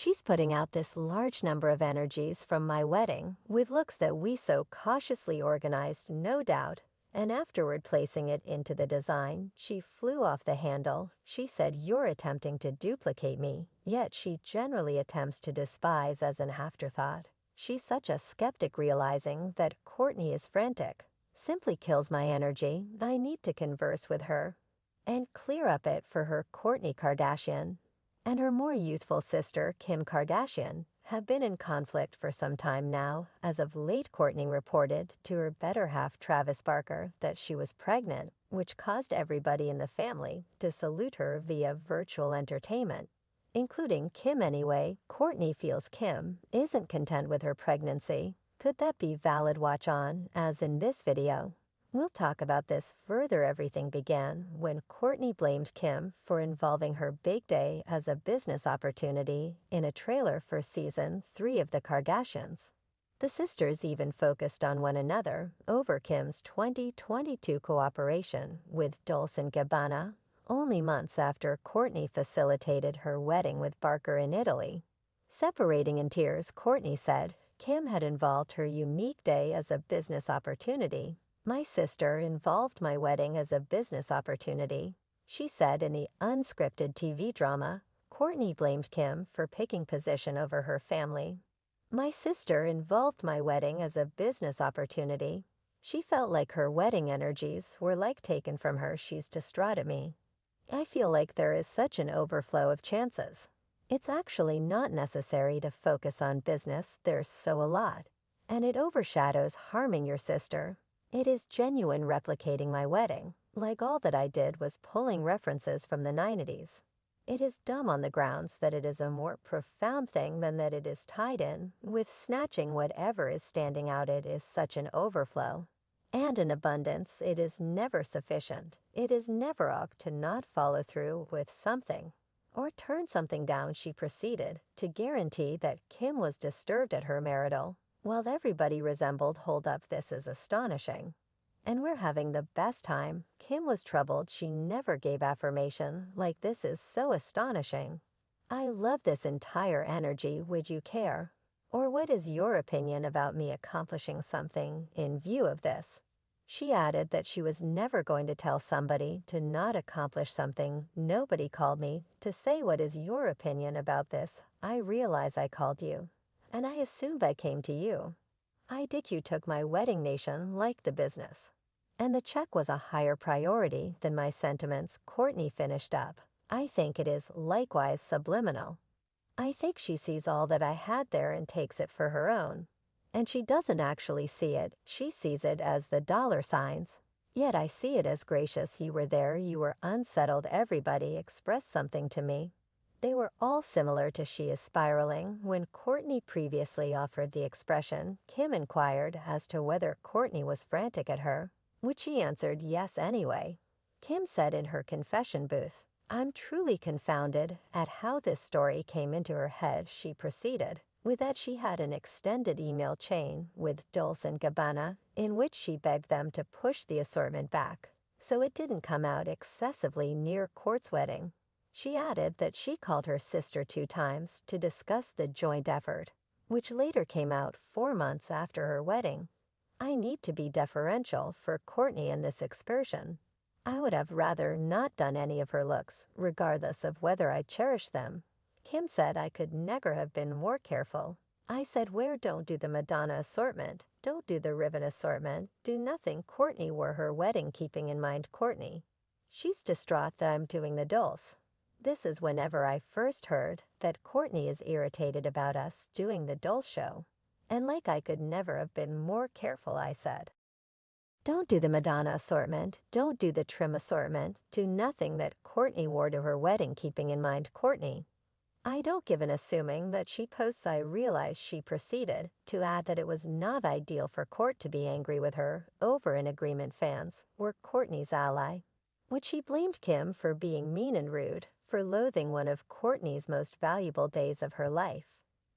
She's putting out this large number of energies from my wedding with looks that we so cautiously organized, no doubt, and afterward placing it into the design, she flew off the handle. She said, "You're attempting to duplicate me," yet she generally attempts to despise as an afterthought. She's such a skeptic, realizing that Kourtney is frantic. Simply kills my energy. I need to converse with her and clear up it for her. Kourtney Kardashian and her more youthful sister, Kim Kardashian, have been in conflict for some time now. As of late, Kourtney reported to her better half, Travis Barker, that she was pregnant, which caused everybody in the family to salute her via virtual entertainment, including Kim. Anyway, Kourtney feels Kim isn't content with her pregnancy. Could that be valid? Watch on, as in this video. We'll talk about this further. Everything began when Kourtney blamed Kim for involving her big day as a business opportunity in a trailer for season 3 of The Kardashians. The sisters even focused on one another over Kim's 2022 cooperation with Dolce & Gabbana, only months after Kourtney facilitated her wedding with Barker in Italy. Separating in tears, Kourtney said Kim had involved her unique day as a business opportunity. "My sister involved my wedding as a business opportunity," she said in the unscripted TV drama. Kourtney blamed Kim for picking position over her family. "My sister involved my wedding as a business opportunity. She felt like her wedding energies were taken from her. She's distraught at me. I feel like there is such an overflow of chances. It's actually not necessary to focus on business. There's so a lot, and it overshadows harming your sister. It is genuine replicating my wedding, like all that I did was pulling references from the 90s. It is dumb on the grounds that it is a more profound thing than that it is tied in with snatching whatever is standing out. It is such an overflow and an abundance. It is never sufficient. It is never ok to not follow through with something or turn something down." She proceeded to guarantee that Kim was disturbed at her marital. "While everybody resembled hold up, this is astonishing. And we're having the best time." Kim was troubled. She never gave affirmation like "This is so astonishing. I love this entire energy. Would you care? Or what is your opinion about me accomplishing something in view of this?" She added that she was never going to tell somebody to not accomplish something. "Nobody called me to say what is your opinion about this. I realize I called you, and I assumed I came to you. I did. You took my wedding nation like the business, and the check was a higher priority than my sentiments." Kourtney finished up. "I think it is likewise subliminal. I think she sees all that I had there and takes it for her own. And she doesn't actually see it. She sees it as the dollar signs. Yet I see it as gracious. You were there. You were unsettled. Everybody expressed something to me. They were all similar to." She is spiraling. When Kourtney previously offered the expression, Kim inquired as to whether Kourtney was frantic at her, which she answered yes anyway. Kim said in her confession booth, "I'm truly confounded at how this story came into her head." She proceeded with that she had an extended email chain with Dolce & Gabbana in which she begged them to push the assortment back so it didn't come out excessively near Kourt's wedding. She added that she called her sister 2 times to discuss the joint effort, which later came out 4 months after her wedding. "I need to be deferential for Kourtney in this excursion. I would have rather not done any of her looks, regardless of whether I cherish them." Kim said, "I could never have been more careful. I said, where don't do the Madonna assortment, don't do the ribbon assortment, do nothing." Kourtney wore her wedding keeping in mind. Kourtney, she's distraught that I'm doing the Dolce. This is whenever I first heard that Kourtney is irritated about us doing the Dolce show. And I could never have been more careful. I said, don't do the Madonna assortment, don't do the trim assortment, do nothing that Kourtney wore to her wedding keeping in mind. Kourtney, I don't give an assuming that she posts. I realize." She proceeded to add that it was not ideal for Kourt to be angry with her over an agreement. Fans were Kourtney's ally, which she blamed Kim for being mean and rude, for loathing one of Kourtney's most valuable days of her life.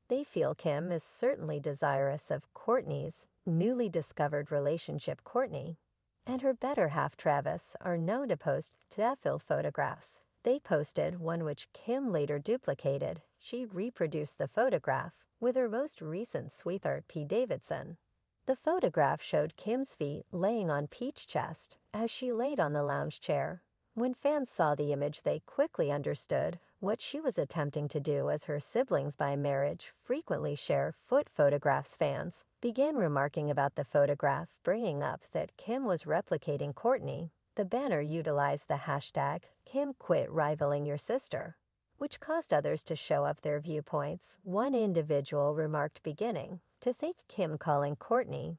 They feel Kim is certainly desirous of Kourtney's newly discovered relationship. Kourtney and her better half Travis are known to post Tefil photographs. They posted one which Kim later duplicated. she reproduced the photograph with her most recent sweetheart P. Davidson. The photograph showed Kim's feet laying on Pete's chest as she laid on the lounge chair. When fans saw the image, they quickly understood what she was attempting to do, as her siblings by marriage frequently share foot photographs. Fans began remarking about the photograph, bringing up that Kim was replicating Kourtney. The banner utilized the hashtag Kim quit rivaling your sister, which caused others to show up their viewpoints. One individual remarked, beginning to think Kim calling Kourtney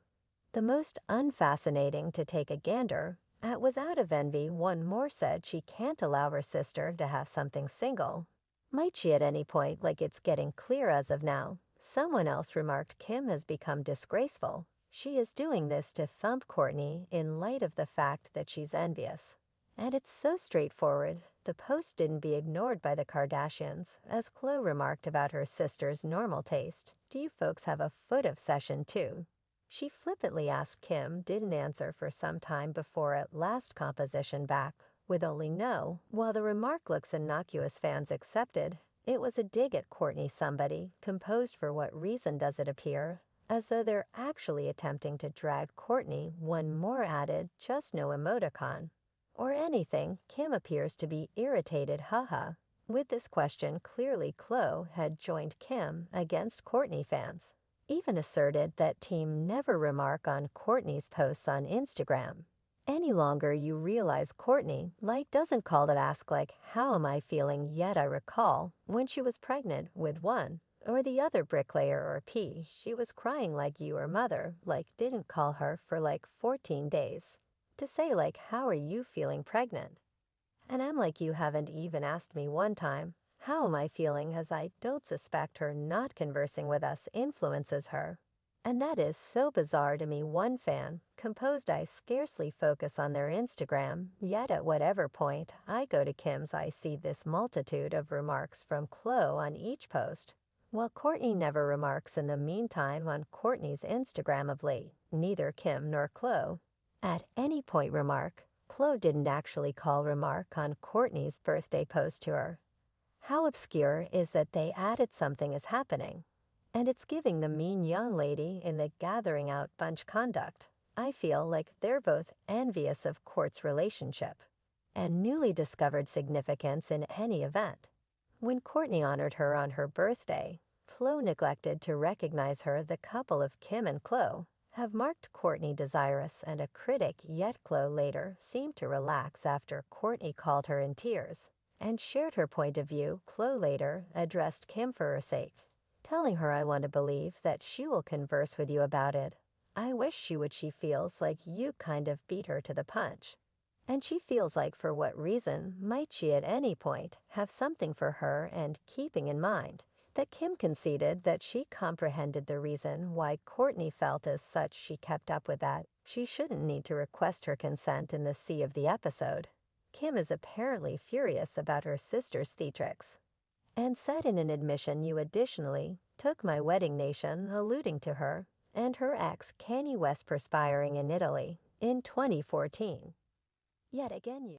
the most unfascinating to take a gander at was out of envy. One more said she can't allow her sister to have something single. Might she at any point, like it's getting clear as of now? Someone else remarked Kim has become disgraceful. She is doing this to thump Kourtney in light of the fact that she's envious. And it's so straightforward. The post didn't be ignored by the Kardashians, as Khloe remarked about her sister's normal taste. Do you folks have a foot obsession too? She flippantly asked. Kim didn't answer for some time before at last composition back with only no. While the remark looks innocuous, fans accepted it was a dig at Kourtney. Somebody composed, for what reason does it appear as though they're actually attempting to drag Kourtney? One more added, just no emoticon or anything. Kim appears to be irritated, haha. With this question, clearly Khloe had joined Kim against Kourtney. Fans even asserted that team never remark on Kourtney's posts on Instagram any longer. You realize Kourtney doesn't call it ask how am I feeling, yet I recall when she was pregnant with one or the other bricklayer or P, she was crying like you or mother didn't call her for 14 days to say how are you feeling pregnant? And I'm you haven't even asked me one time how am I feeling, as I don't suspect her not conversing with us influences her. And that is so bizarre to me. One fan composed, I scarcely focus on their Instagram, yet at whatever point I go to Kim's I see this multitude of remarks from Khloe on each post, while Kourtney never remarks in the meantime on Kourtney's Instagram of late. Neither Kim nor Khloe at any point remark. Khloe didn't actually call remark on Kourtney's birthday post to her. How obscure is that they added something is happening, and it's giving the mean young lady in the gathering out bunch conduct. I feel like they're both envious of Kourt's relationship and newly discovered significance in any event. When Kourtney honored her on her birthday, Khloe neglected to recognize her. The couple of Kim and Khloe have marked Kourtney desirous and a critic, yet Khloe later seemed to relax after Kourtney called her in tears and shared her point of view. Khloe later addressed Kim for her sake, telling her, I want to believe that she will converse with you about it. I wish she would. She feels like you kind of beat her to the punch. And she feels like, for what reason might she at any point have something for her, and keeping in mind that Kim conceded that she comprehended the reason why Kourtney felt as such, she kept up with that. She shouldn't need to request her consent in the sea of the episode. Kim is apparently furious about her sister's theatrics, and said in an admission, you additionally took my wedding nation, alluding to her and her ex Kanye West perspiring in Italy in 2014. Yet again you